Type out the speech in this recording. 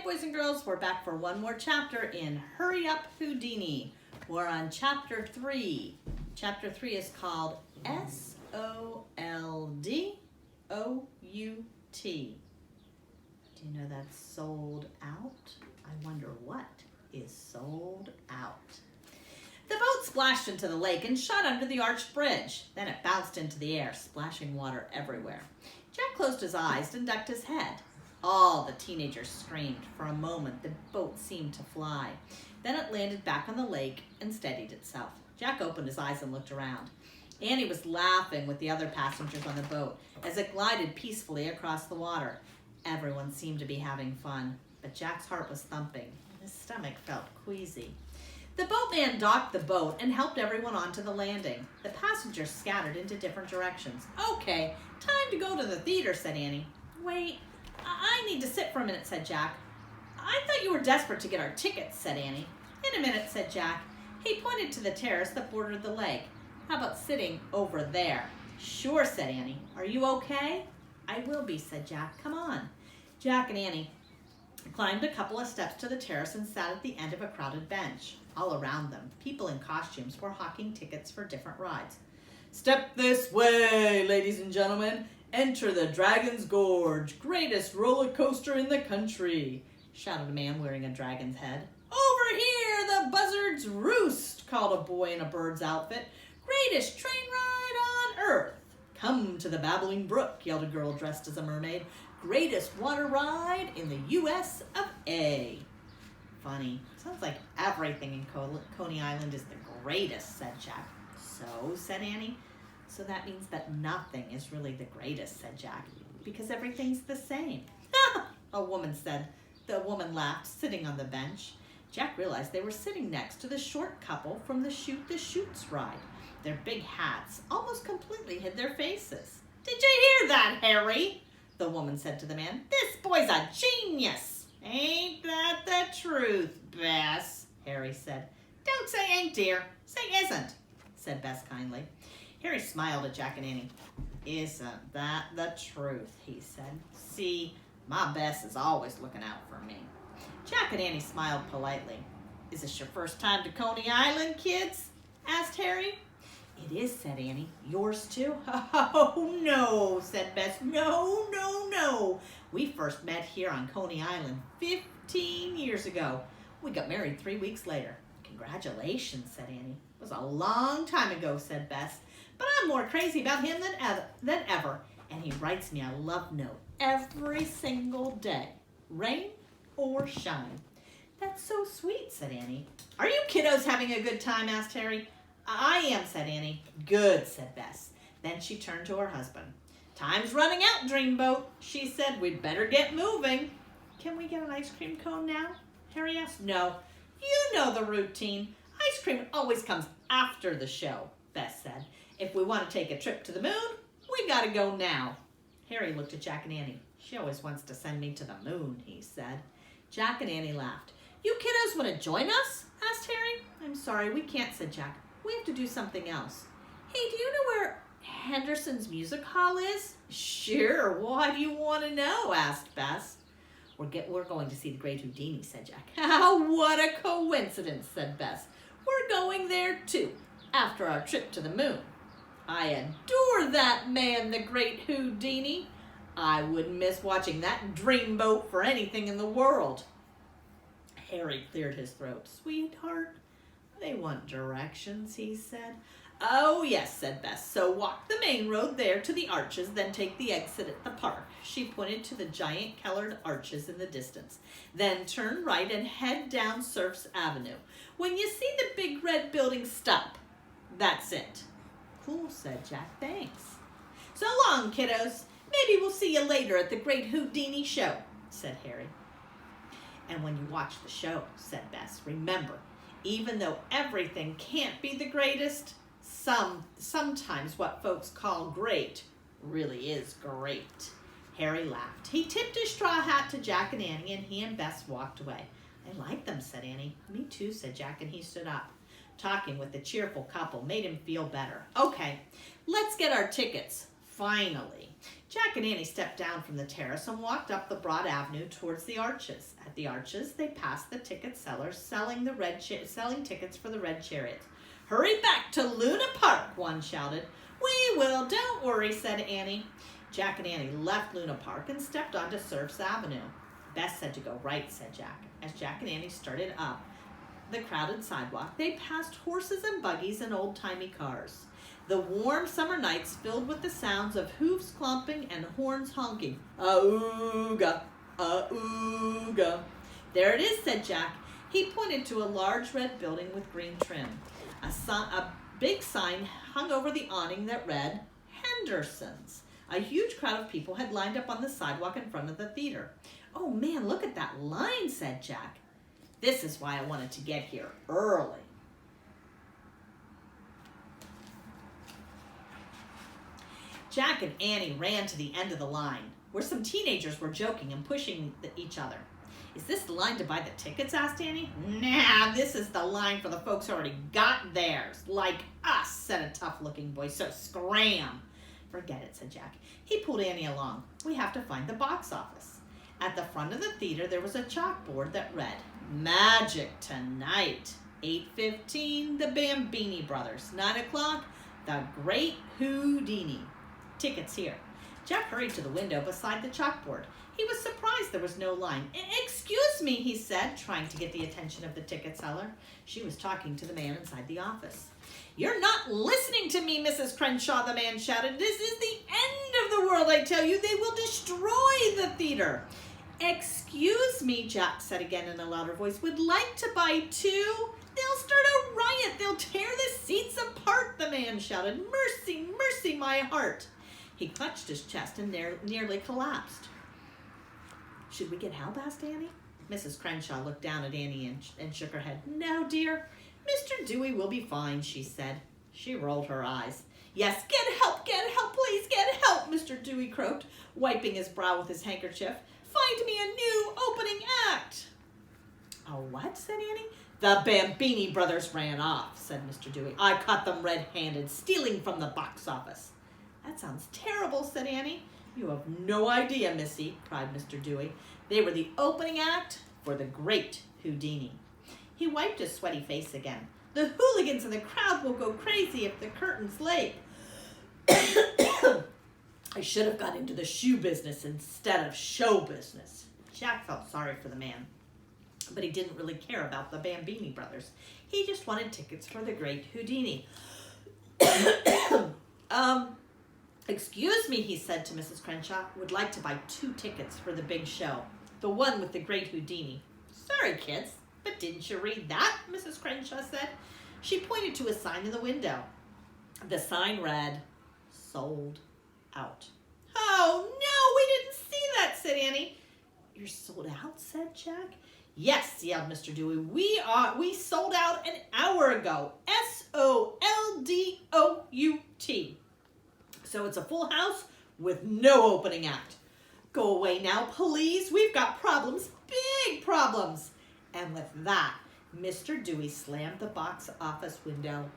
boys and girls, we're back for one more chapter in Hurry Up Houdini. We're on chapter 3. Chapter 3 is called S-O-L-D-O-U-T. Do you know that's sold out? I wonder what is sold out. The boat splashed into the lake and shot under the arched bridge. Then it bounced into the air, splashing water everywhere. Jack closed his eyes and ducked his head. All the teenagers screamed. For a moment, the boat seemed to fly. Then it landed back on the lake and steadied itself. Jack opened his eyes and looked around. Annie was laughing with the other passengers on the boat as it glided peacefully across the water. Everyone seemed to be having fun, but Jack's heart was thumping and his stomach felt queasy. The boatman docked the boat and helped everyone onto the landing. The passengers scattered into different directions. "Okay, time to go to the theater," said Annie. "Wait, I need to sit for a minute," said Jack. "I thought you were desperate to get our tickets," said Annie. "In a minute," said Jack. He pointed to the terrace that bordered the lake. "How about sitting over there?" "Sure," said Annie. "Are you okay?" "I will be," said Jack. "Come on." Jack and Annie climbed a couple of steps to the terrace and sat at the end of a crowded bench. All around them, people in costumes were hawking tickets for different rides. "Step this way, ladies and gentlemen. Enter the Dragon's Gorge, greatest roller coaster in the country," shouted a man wearing a dragon's head. "Over here, the Buzzard's Roost," called a boy in a bird's outfit. "Greatest train ride on earth." "Come to the Babbling Brook," yelled a girl dressed as a mermaid. "Greatest water ride in the U.S. of A." Funny. Sounds like everything in Coney Island is the greatest, said Jack. "So," said Annie. "So that means that nothing is really the greatest," said Jack, "because everything's the same." A woman said. The woman laughed, sitting on the bench. Jack realized they were sitting next to the short couple from the Shoot the Chutes ride. Their big hats almost completely hid their faces. "Did you hear that, Harry?" the woman said to the man. "This boy's a genius." "Ain't that the truth, Bess?" Harry said. "Don't say ain't, dear. Say isn't," said Bess kindly. Harry smiled at Jack and Annie. "Isn't that the truth?" he said. "See, my Bess is always looking out for me." Jack and Annie smiled politely. "Is this your first time to Coney Island, kids?" asked Harry. "It is," said Annie. "Yours too?" "Oh, no," said Bess. "No, no, no. We first met here on Coney Island 15 years ago. We got married 3 weeks later." "Congratulations," said Annie. "It was a long time ago," said Bess. "But I'm more crazy about him than ever. And he writes me a love note every single day, rain or shine." "That's so sweet," said Annie. "Are you kiddos having a good time?" asked Harry. "I am," said Annie. "Good," said Bess. Then she turned to her husband. "Time's running out, Dreamboat," she said. "We'd better get moving." "Can we get an ice cream cone now?" Harry asked. "No. You know the routine. Ice cream always comes after the show," Bess said. "If we want to take a trip to the moon, we gotta go now." Harry looked at Jack and Annie. "She always wants to send me to the moon," he said. Jack and Annie laughed. "You kiddos want to join us?" asked Harry. "I'm sorry, we can't," said Jack. "We have to do something else." "Hey, do you know where Henderson's Music Hall is?" "Sure, why do you want to know?" asked Bess. We're going to see the Great Houdini," said Jack. "What a coincidence," said Bess. "We're going there too, after our trip to the moon." "I adore that man, the Great Houdini. I wouldn't miss watching that Dreamboat for anything in the world." Harry cleared his throat. "Sweetheart, they want directions," he said. "Oh, yes," said Bess. "So walk the main road there to the arches, then take the exit at the park." She pointed to the giant colored arches in the distance. "Then turn right and head down Surfs Avenue. When you see the big red building, stop. That's it." "Cool," said Jack. "Thanks." "So long, kiddos. Maybe we'll see you later at the Great Houdini show," said Harry. "And when you watch the show," said Bess, "remember, even though everything can't be the greatest, sometimes what folks call great really is great." Harry laughed. He tipped his straw hat to Jack and Annie, and he and Bess walked away. "I like them," said Annie. "Me too," said Jack, and he stood up. Talking with the cheerful couple made him feel better. "Okay, let's get our tickets Finally, Jack and Annie stepped down from the terrace and walked up the broad avenue towards the arches. At the arches, they passed the ticket sellers selling tickets for the Red Chariot. "Hurry back to Luna Park," one shouted. "We will, don't worry," said Annie. Jack and Annie left Luna Park and stepped onto Surfs Avenue. "Best said to go right," said Jack. As Jack and Annie started up the crowded sidewalk, they passed horses and buggies and old-timey cars. The warm summer nights filled with the sounds of hoofs clomping and horns honking. "Auga, auga." "There it is," said Jack. He pointed to a large red building with green trim. A big sign hung over the awning that read, "Henderson's." A huge crowd of people had lined up on the sidewalk in front of the theater. "Oh man, look at that line," said Jack. "This is why I wanted to get here early." Jack and Annie ran to the end of the line, where some teenagers were joking and pushing each other. "Is this the line to buy the tickets?" asked Annie. "Nah, this is the line for the folks who already got theirs, like us," said a tough-looking boy, "so scram." "Forget it," said Jack. He pulled Annie along. "We have to find the box office." At the front of the theater, there was a chalkboard that read, "Magic tonight. 8:15, the Bambini Brothers. 9 o'clock, the Great Houdini. Tickets here." Jack hurried to the window beside the chalkboard. He was surprised there was no line. "Excuse me," he said, trying to get the attention of the ticket seller. She was talking to the man inside the office. "You're not listening to me, Mrs. Crenshaw," the man shouted. "This is the end of the world, I tell you. They will destroy the theater." "Excuse me," Jack said again in a louder voice. "Would like to buy two?" "They'll start a riot. They'll tear the seats apart," the man shouted. "Mercy, mercy, my heart." He clutched his chest and nearly collapsed. "Should we get help?" asked Annie. Mrs. Crenshaw looked down at Annie and shook her head. "No, dear. Mr. Dewey will be fine," she said. She rolled her eyes. "Yes, get help, please, get help," Mr. Dewey croaked, wiping his brow with his handkerchief. "Find me a new opening act." "A what?" said Annie. "The Bambini Brothers ran off," said Mr. Dewey. "I caught them red-handed, stealing from the box office." "That sounds terrible," said Annie. "You have no idea, Missy," cried Mr. Dewey. "They were the opening act for the Great Houdini." He wiped his sweaty face again. "The hooligans in the crowd will go crazy if the curtain's late." "I should have got into the shoe business instead of show business." Jack felt sorry for the man, but he didn't really care about the Bambini Brothers. He just wanted tickets for the Great Houdini. "Excuse me," he said to Mrs. Crenshaw. "Would like to buy 2 tickets for the big show, the one with the Great Houdini." "Sorry, kids, but didn't you read that?" Mrs. Crenshaw said. She pointed to a sign in the window. The sign read, "Sold out." "Oh, no, we didn't see that," said Annie. "You're sold out?" said Jack. "Yes," yelled Mr. Dewey. We sold out an hour ago. SOLDOUT. So it's a full house with no opening act. Go away now, please. We've got problems, big problems." And with that, Mr. Dewey slammed the box office window